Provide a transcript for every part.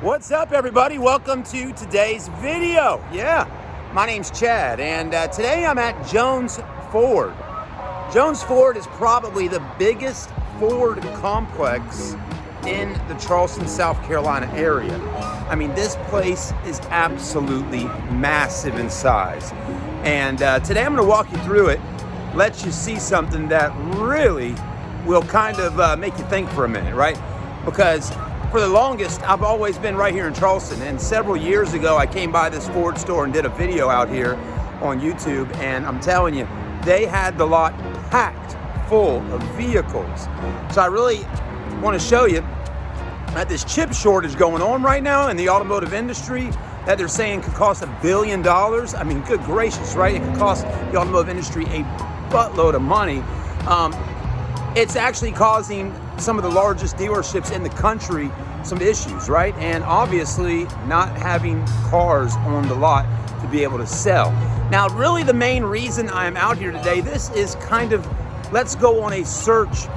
What's up, everybody? Welcome to today's video. Yeah, my name's Chad, and today I'm at Jones Ford. Jones Ford is probably the biggest Ford complex in the Charleston, South Carolina area. I mean, this place is absolutely massive in size. And today I'm going to walk you through it, let you see something that really will kind of make you think for a minute, right? Because for the longest, I've always been right here in Charleston, and several years ago, I came by this Ford store and did a video out here on YouTube, and I'm telling you, they had the lot packed full of vehicles. So I really want to show you that this chip shortage going on right now in the automotive industry that they're saying could cost $1 billion. I mean, good gracious, right? It could cost the automotive industry a buttload of money. It's actually causing some of the largest dealerships in the country some issues, right? And obviously not having cars on the lot to be able to sell. Now, really the main reason I'm out here today, this is kind of, let's go on a search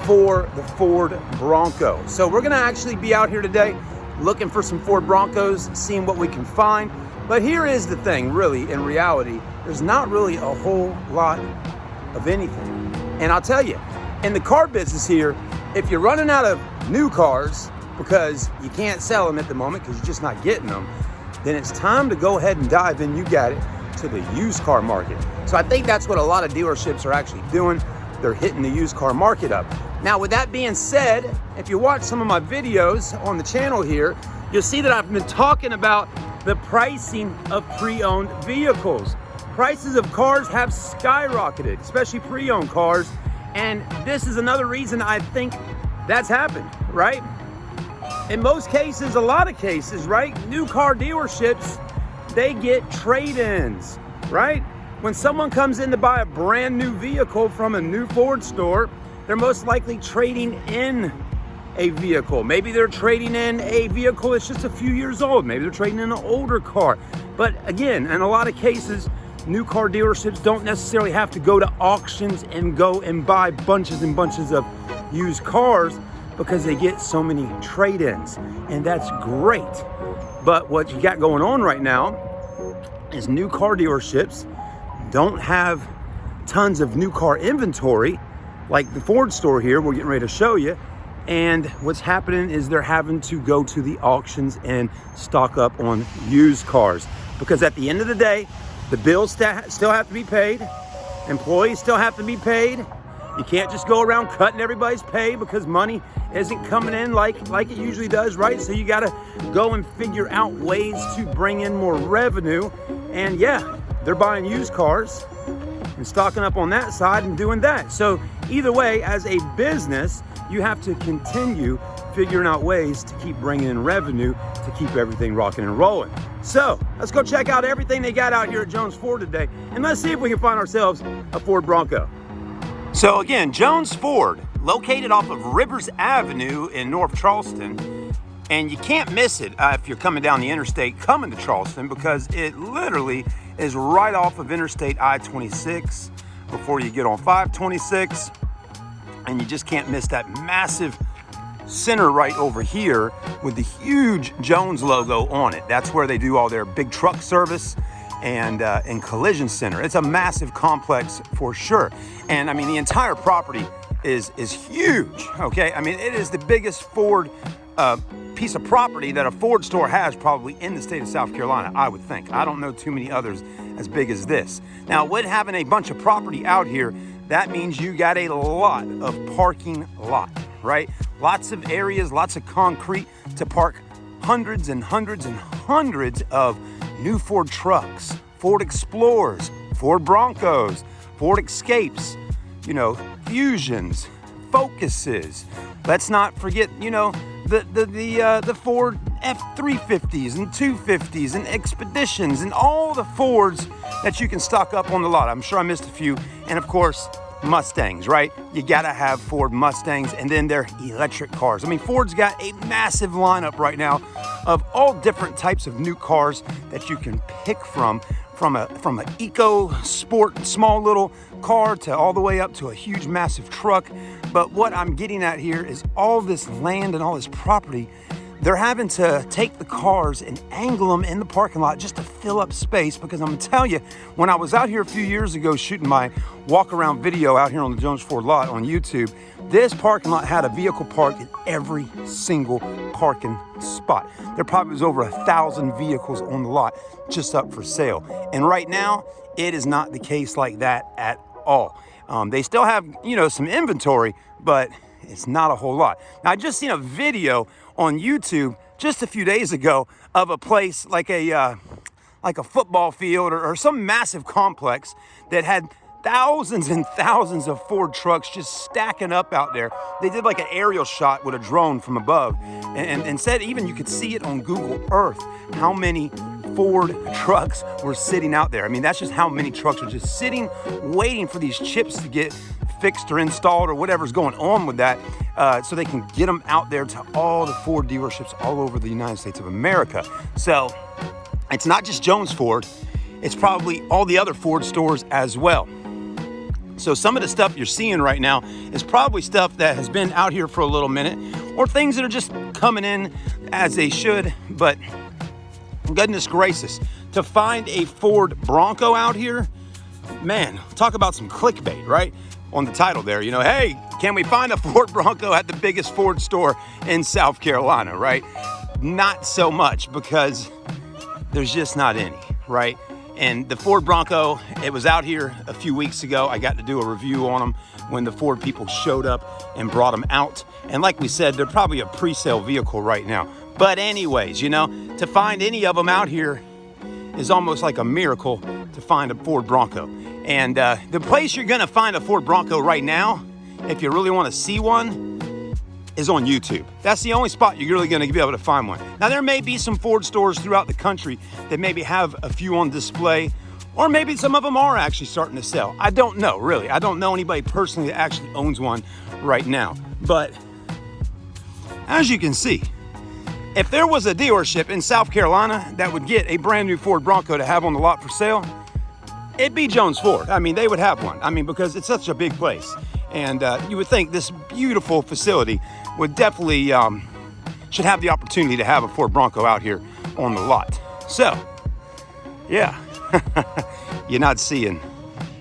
for the Ford Bronco. So we're gonna actually be out here today looking for some Ford Broncos, seeing what we can find. But here is the thing, really, in reality, there's not really a whole lot of anything. And I'll tell you, in the car business here, if you're running out of new cars because you can't sell them at the moment because you're just not getting them, then it's time to go ahead and dive in, you got it, to the used car market. So I think that's what a lot of dealerships are actually doing. They're hitting the used car market up. Now, with that being said, if you watch some of my videos on the channel here, you'll see that I've been talking about the pricing of pre-owned vehicles. Prices of cars have skyrocketed, especially pre-owned cars. And this is another reason I think that's happened, right? In most cases, a lot of cases, right? New car dealerships, they get trade-ins, right? When someone comes in to buy a brand new vehicle from a new Ford store, they're most likely trading in a vehicle. Maybe they're trading in a vehicle that's just a few years old. Maybe they're trading in an older car. But again, in a lot of cases, new car dealerships don't necessarily have to go to auctions and go and buy bunches and bunches of used cars because they get so many trade-ins, and that's great. But what you got going on right now is new car dealerships don't have tons of new car inventory like the Ford store here we're getting ready to show you. And what's happening is they're having to go to the auctions and stock up on used cars, because at the end of the day, the bills still have to be paid. Employees still have to be paid. You can't just go around cutting everybody's pay because money isn't coming in like it usually does, right? So you gotta go and figure out ways to bring in more revenue. And yeah, they're buying used cars and stocking up on that side and doing that. So either way, as a business, you have to continue figuring out ways to keep bringing in revenue to keep everything rocking and rolling. So let's go check out everything they got out here at Jones Ford today, and let's see if we can find ourselves a Ford Bronco. So again, Jones Ford, located off of Rivers Avenue in North Charleston, and you can't miss it if you're coming down the interstate coming to Charleston, because it literally is right off of Interstate I-26 before you get on 526, and you just can't miss that massive center right over here with the huge Jones logo on it. That's where they do all their big truck service and collision center. It's a massive complex for sure. And I mean, the entire property is huge, okay? I mean, it is the biggest Ford piece of property that a Ford store has probably in the state of South Carolina, I would think. I don't know too many others as big as this. Now, with having a bunch of property out here, that means you got a lot of parking lot, right? Lots of areas, lots of concrete to park hundreds and hundreds and hundreds of new Ford trucks, Ford Explorers, Ford Broncos, Ford Escapes, you know, Fusions, Focuses. Let's not forget, you know, the Ford F-350s and 250s and Expeditions and all the Fords that you can stock up on the lot. I'm sure I missed a few. And of course, Mustangs, right? You gotta have Ford Mustangs, and then their electric cars. I mean, Ford's got a massive lineup right now of all different types of new cars that you can pick from an eco sport small little car to all the way up to a huge massive truck. But what I'm getting at here is all this land and all this property they're having to take the cars and angle them in the parking lot just to fill up space, because I'm gonna tell you, when I was out here a few years ago shooting my walk around video out here on the Jones Ford lot on YouTube, this parking lot had a vehicle parked in every single parking spot. There probably was over 1,000 vehicles on the lot just up for sale. And right now, it is not the case like that at all. They still have, some inventory, but it's not a whole lot. Now, I just seen a video on YouTube just a few days ago of a place like a football field or some massive complex that had thousands and thousands of Ford trucks just stacking up out there. They did like an aerial shot with a drone from above and said even you could see it on Google Earth how many Ford trucks were sitting out there. I mean, that's just how many trucks are just sitting, waiting for these chips to get fixed or installed or whatever's going on with that, so they can get them out there to all the Ford dealerships all over the United States of America. So it's not just Jones Ford, it's probably all the other Ford stores as well. So some of the stuff you're seeing right now is probably stuff that has been out here for a little minute, or things that are just coming in as they should. But goodness gracious, to find a Ford Bronco out here, man, talk about some clickbait, right? On the title there, hey, can we find a Ford Bronco at the biggest Ford store in South Carolina, right? Not so much, because there's just not any, right? And the Ford Bronco, it was out here a few weeks ago. I got to do a review on them when the Ford people showed up and brought them out. And like we said, they're probably a pre-sale vehicle right now. But anyways, to find any of them out here is almost like a miracle to find a Ford Bronco. And the place you're gonna find a Ford Bronco right now, if you really wanna see one, is on YouTube. That's the only spot you're really gonna be able to find one. Now, there may be some Ford stores throughout the country that maybe have a few on display, or maybe some of them are actually starting to sell. I don't know, really. I don't know anybody personally that actually owns one right now. But as you can see, if there was a dealership in South Carolina that would get a brand new Ford Bronco to have on the lot for sale, it'd be Jones Ford. I mean, they would have one. I mean, because it's such a big place. And you would think this beautiful facility would definitely, should have the opportunity to have a Ford Bronco out here on the lot. So, yeah, you're not seeing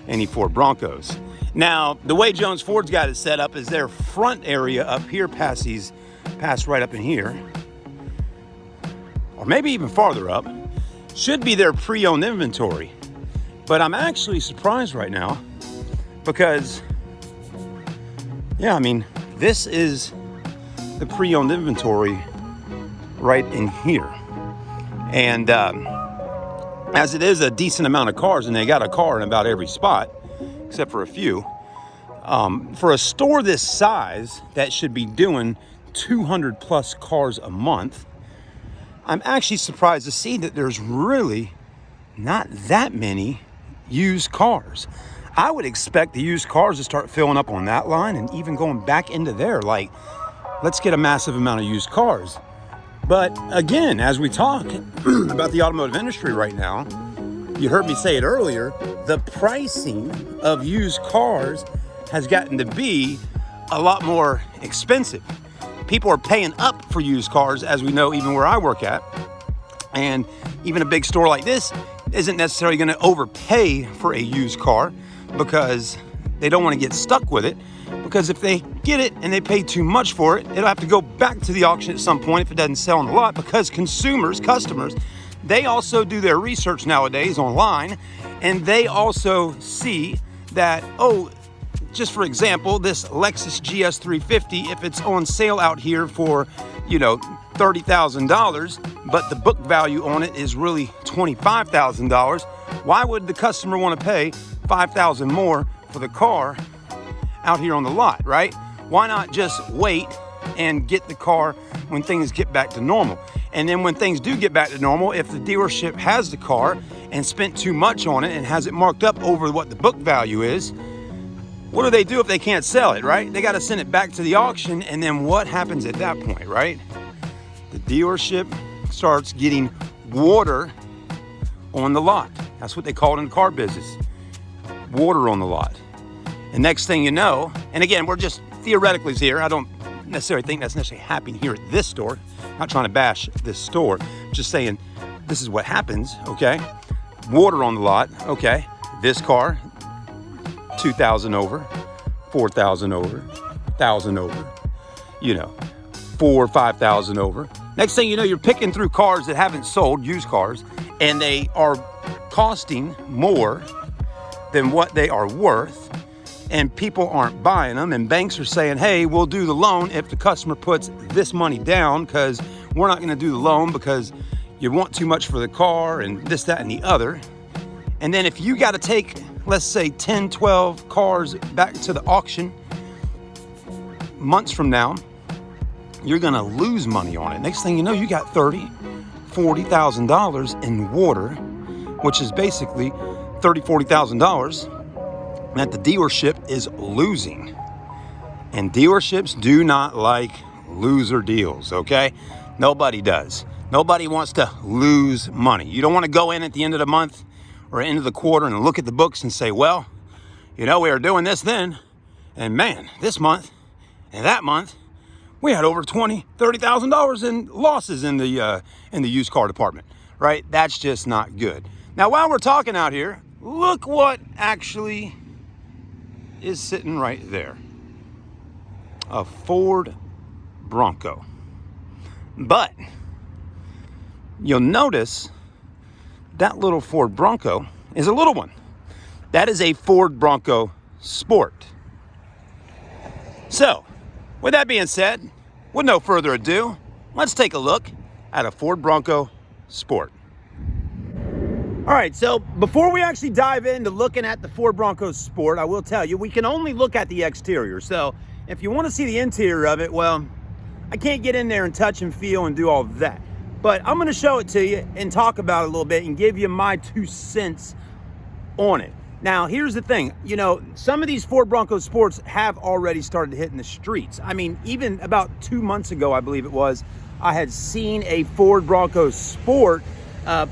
any Ford Broncos. Now, the way Jones Ford's got it set up is their front area up here past right up in here, or maybe even farther up, should be their pre-owned inventory. But I'm actually surprised right now because, this is the pre-owned inventory right in here. And as it is a decent amount of cars, and they got a car in about every spot, except for a few, for a store this size that should be doing 200 plus cars a month, I'm actually surprised to see that there's really not that many used cars. I would expect the used cars to start filling up on that line and even going back into there. Like, let's get a massive amount of used cars. But again, as we talk about the automotive industry right now, you heard me say it earlier, the pricing of used cars has gotten to be a lot more expensive. People are paying up for used cars, as we know, even where I work at. And even a big store like this isn't necessarily going to overpay for a used car because they don't want to get stuck with it. Because if they get it and they pay too much for it, it'll have to go back to the auction at some point if it doesn't sell on the lot, because customers, they also do their research nowadays online, and they also see that, just for example, this Lexus GS 350, if it's on sale out here for, $30,000, but the book value on it is really $25,000, why would the customer want to pay $5,000 more for the car out here on the lot, right? Why not just wait and get the car when things get back to normal? And then when things do get back to normal, if the dealership has the car and spent too much on it and has it marked up over what the book value is, what do they do if they can't sell it, right? They got to send it back to the auction, and then what happens at that point, right? The dealership starts getting water on the lot. That's what they call it in the car business, water on the lot. And next thing you know, and again, we're just theoretically here. I don't necessarily think that's necessarily happening here at this store. Not trying to bash this store, just saying this is what happens, okay? Water on the lot, okay? This car, 2,000 over, 4,000 over, 1,000 over, you know, 4,000 or 5,000 over. Next thing you know, you're picking through cars that haven't sold, used cars, and they are costing more than what they are worth, and people aren't buying them, and banks are saying, hey, we'll do the loan if the customer puts this money down, because we're not going to do the loan because you want too much for the car and this, that, and the other. And then if you got to take, let's say 10, 12 cars back to the auction months from now, you're going to lose money on it. Next thing you know, you got $30,000, $40,000 in water, which is basically $30,000, $40,000 that the dealership is losing. And dealerships do not like loser deals, okay? Nobody does. Nobody wants to lose money. You don't want to go in at the end of the month or end of the quarter and look at the books and say, well, you know, we were doing this then, and man, this month and that month, we had over $20,000, $30,000 in losses in the used car department, right? That's just not good. Now, while we're talking out here, look what actually is sitting right there. A Ford Bronco. But you'll notice that little Ford Bronco is a little one. That is a Ford Bronco Sport. So, with that being said, with no further ado, let's take a look at a Ford Bronco Sport. All right, so before we actually dive into looking at the Ford Bronco Sport, I will tell you, we can only look at the exterior. So if you want to see the interior of it, well, I can't get in there and touch and feel and do all of that. But I'm going to show it to you and talk about it a little bit and give you my 2 cents on it. Now, here's the thing. You know, some of these Ford Bronco Sports have already started hitting the streets. I mean, even about 2 months ago, I believe it was, I had seen a Ford Bronco Sport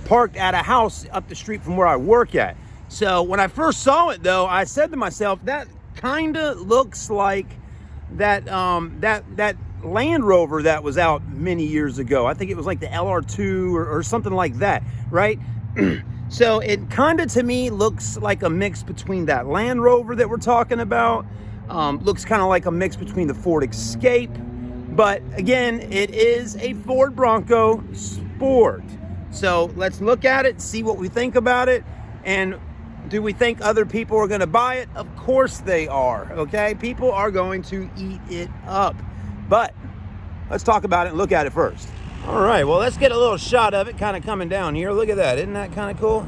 parked at a house up the street from where I work at. So when I first saw it, though, I said to myself, that kind of looks like that that Land Rover that was out many years ago. I think it was like the LR2 or something like that, right? So it kind of, to me, looks like a mix between that Land Rover that we're talking about. Looks kind of like a mix between the Ford Escape. But again, it is a Ford Bronco Sport. So let's look at it, see what we think about it. And do we think other people are going to buy it? Of course they are, okay? People are going to eat it up. But let's talk about it and look at it first. All right, well, let's get a little shot of it kind of coming down here. Look at that. Isn't that kind of cool?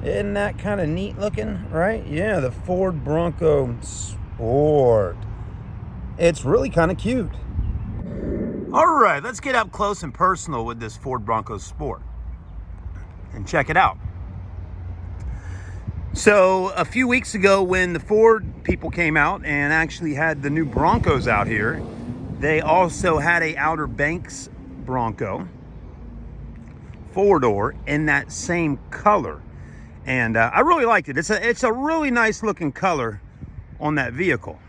Isn't that kind of neat looking, right? Yeah, the Ford Bronco Sport. It's really kind of cute. All right, let's get up close and personal with this Ford Bronco Sport and check it out. So a few weeks ago, when the Ford people came out and actually had the new Broncos out here, they also had a Outer Banks Bronco 4-door in that same color, and I really liked it. It's a really nice looking color on that vehicle.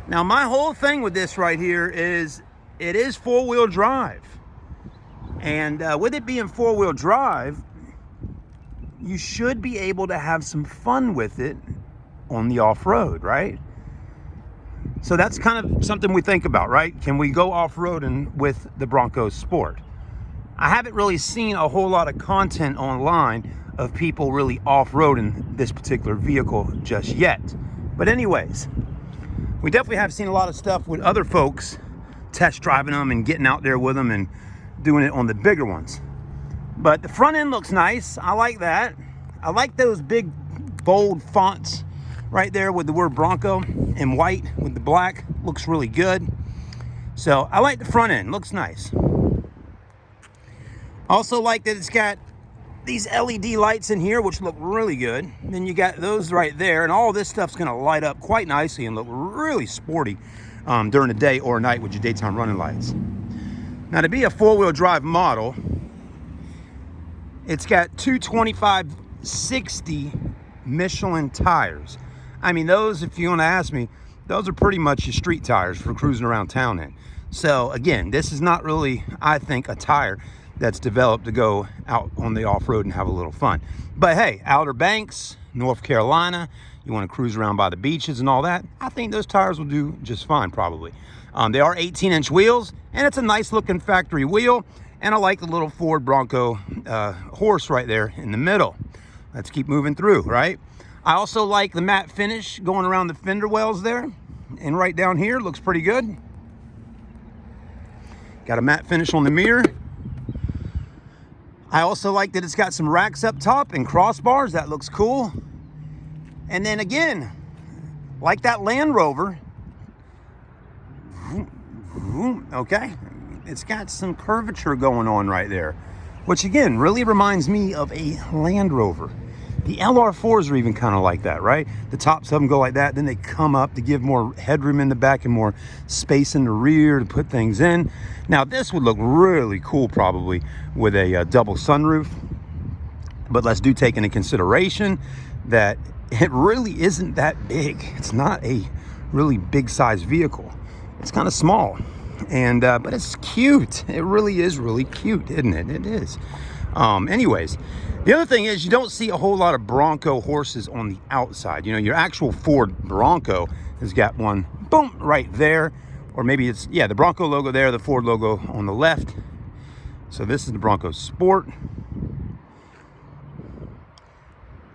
Now, my whole thing with this right here is it is 4-wheel drive, and with it being 4-wheel drive, you should be able to have some fun with it on the off-road, right? So that's kind of something we think about, right? Can we go off-roading with the Bronco Sport? I haven't really seen a whole lot of content online of people really off-roading this particular vehicle just yet. But anyways, we definitely have seen a lot of stuff with other folks test driving them and getting out there with them and doing it on the bigger ones. But the front end looks nice. I like that. I like those big, bold fonts right there with the word Bronco in white with the black. Looks really good. So I like the front end. Looks nice. Also like that it's got these LED lights in here, which look really good. And then you got those right there, and all this stuff's going to light up quite nicely and look really sporty during the day or night with your daytime running lights. Now, to be a 4-wheel drive model, it's got 225/60 Michelin tires. I mean, those, if you want to ask me, those are pretty much your street tires for cruising around town in. So again, this is not really, I think, a tire that's developed to go out on the off-road and have a little fun. But hey, Outer Banks, North Carolina, you want to cruise around by the beaches and all that, I think those tires will do just fine, probably. They are 18-inch wheels, and it's a nice looking factory wheel, and I like the little Ford Bronco horse right there in the middle. Let's keep moving through, right? I also like the matte finish going around the fender wells there, and right down here looks pretty good. Got a matte finish on the mirror. I also like that it's got some racks up top and crossbars. That looks cool. And then again, like that Land Rover, okay, it's got some curvature going on right there, which again really reminds me of a Land Rover. The LR4s are even kind of like that, right? The tops of them go like that, then they come up to give more headroom in the back and more space in the rear to put things in. Now this would look really cool probably with a double sunroof, but let's do take into consideration that it really isn't that big. It's not a really big size vehicle. It's kind of small, and but it's cute. It really is really cute, isn't it? It is. Anyways, the other thing is you don't see a whole lot of Bronco horses on the outside. You know, your actual Ford Bronco has got one, boom, right there. Or maybe it's, yeah, the Bronco logo there, the Ford logo on the left. So this is the Bronco Sport.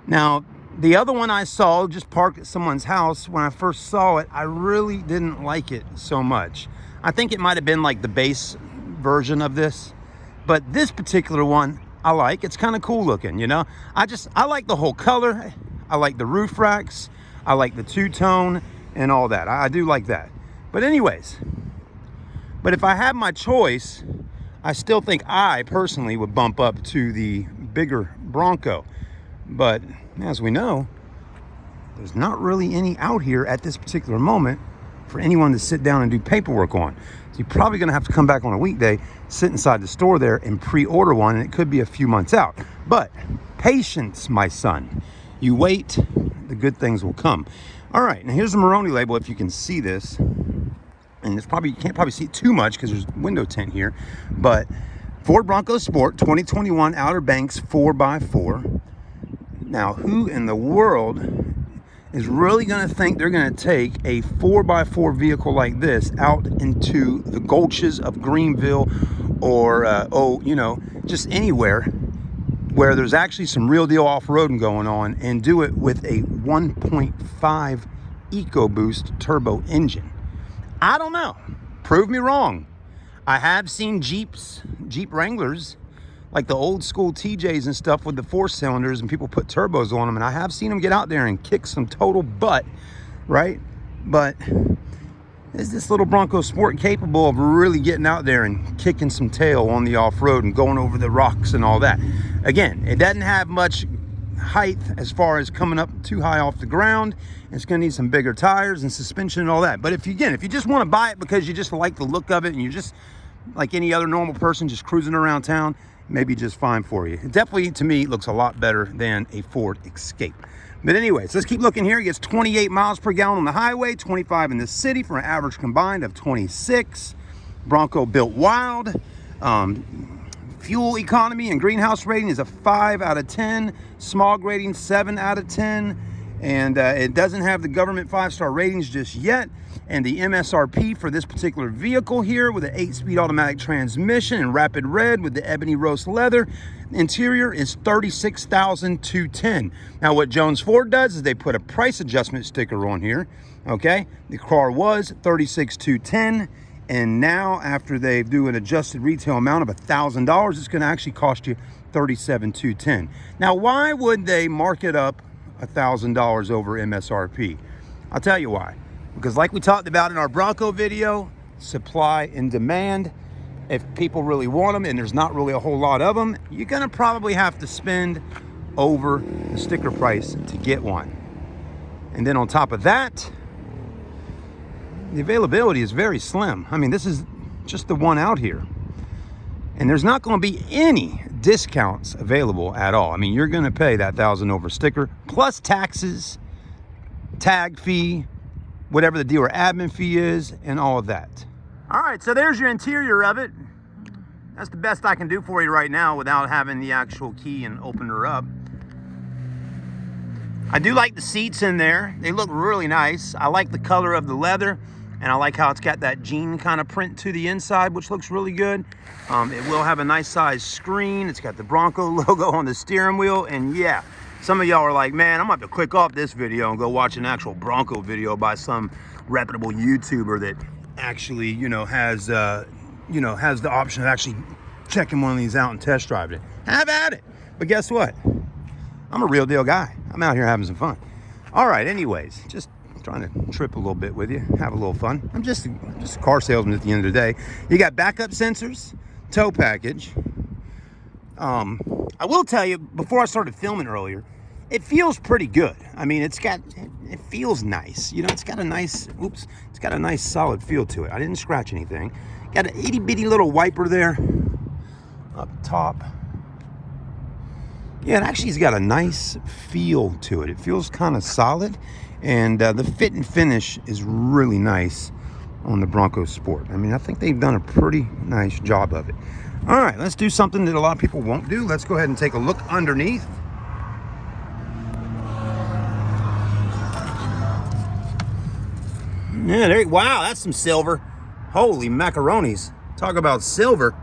Now, the other one I saw just parked at someone's house, when I first saw it, I really didn't like it so much. I think it might have been like the base version of this. But this particular one, I like. It's kind of cool looking, you know. I like the whole color. I like the roof racks. I like the two-tone and all that. I do like that. But anyways, but if I had my choice, I still think I personally would bump up to the bigger Bronco. But as we know, there's not really any out here at this particular moment for anyone to sit down and do paperwork on. So you're probably going to have to come back on a weekday, sit inside the store there and pre-order one, and it could be a few months out. But patience, my son. You wait, the good things will come. All right, now here's the Moroni label, if you can see this. And it's probably, you can't probably see it too much because there's window tint here. But Ford Bronco Sport 2021 Outer Banks 4x4. Now, who in the world is really going to think they're going to take a 4x4 vehicle like this out into the gulches of Greenville or, you know, just anywhere where there's actually some real deal off-roading going on, and do it with a 1.5 EcoBoost turbo engine? I don't know. Prove me wrong. I have seen Jeep Wranglers, like the old school TJs and stuff with the 4-cylinders, and people put turbos on them, and I have seen them get out there and kick some total butt, right? But is this little Bronco Sport capable of really getting out there and kicking some tail on the off-road and going over the rocks and all that? Again, it doesn't have much height as far as coming up too high off the ground. It's going to need some bigger tires and suspension and all that. But if you just want to buy it because you just like the look of it and you're just like any other normal person just cruising around town, maybe just fine for you. It definitely, to me, looks a lot better than a Ford Escape. But anyways, let's keep looking here. It gets 28 miles per gallon on the highway, 25 in the city for an average combined of 26. Bronco built wild. Fuel economy and greenhouse rating is a 5 out of 10. Smog rating 7 out of 10. And it doesn't have the government 5-star ratings just yet. And the MSRP for this particular vehicle here, with an 8-speed automatic transmission and rapid red with the ebony roast leather interior, is $36,210. Now what Jones Ford does is they put a price adjustment sticker on here. Okay, the car was $36,210, and now after they do an adjusted retail amount of $1,000, it's going to actually cost you $37,210. Now why would they mark it up $1,000 over MSRP? I'll tell you why. Because like we talked about in our Bronco video, supply and demand. If people really want them and there's not really a whole lot of them, you're gonna probably have to spend over the sticker price to get one. And then on top of that, the availability is very slim. I mean, this is just the one out here. And there's not gonna be any discounts available at all. I mean, you're gonna pay that $1,000 over sticker, plus taxes, tag fee, whatever the dealer admin fee is, and all of that. All right, so there's your interior of it. That's the best I can do for you right now without having the actual key and open her up. I do like the seats in there. They look really nice. I like the color of the leather, and I like how it's got that jean kind of print to the inside, which looks really good. It will have a nice size screen. It's got the Bronco logo on the steering wheel, and yeah, some of y'all are like, man, I'm gonna have to click off this video and go watch an actual Bronco video by some reputable YouTuber that actually, has the option of actually checking one of these out and test driving it. Have at it. But guess what? I'm a real deal guy. I'm out here having some fun. All right, anyways, just trying to trip a little bit with you, have a little fun. I'm just a car salesman at the end of the day. You got backup sensors, tow package. I will tell you, before I started filming earlier, it feels pretty good. I mean, it feels nice. It's got a nice, it's got a nice solid feel to it. I didn't scratch anything. Got an itty bitty little wiper there up top. Yeah, it actually has got a nice feel to it. It feels kind of solid, and the fit and finish is really nice on the Bronco Sport. I mean, I think they've done a pretty nice job of it. All right, let's do something that a lot of people won't do. Let's go ahead and take a look underneath. Yeah, wow, that's some silver. Holy macaronis. Talk about silver.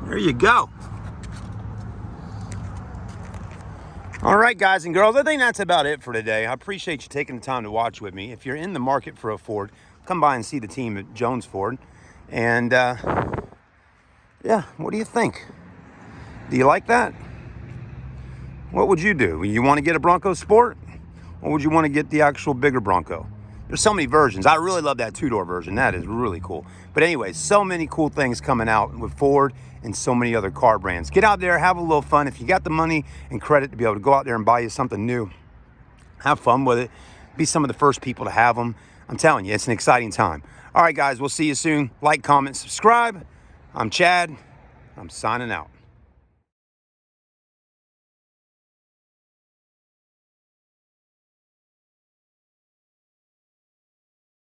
There you go. All right, guys and girls, I think that's about it for today. I appreciate you taking the time to watch with me. If you're in the market for a Ford, come by and see the team at Jones Ford. And yeah, what do you think? Do you like that? What would you do? You want to get a Bronco Sport? Or would you want to get the actual bigger Bronco? There's so many versions. I really love that two-door version. That is really cool. But anyways, so many cool things coming out with Ford and so many other car brands. Get out there, have a little fun. If you got the money and credit to be able to go out there and buy you something new, have fun with it. Be some of the first people to have them. I'm telling you, it's an exciting time. All right, guys, we'll see you soon. Like, comment, subscribe. I'm Chad. I'm signing out.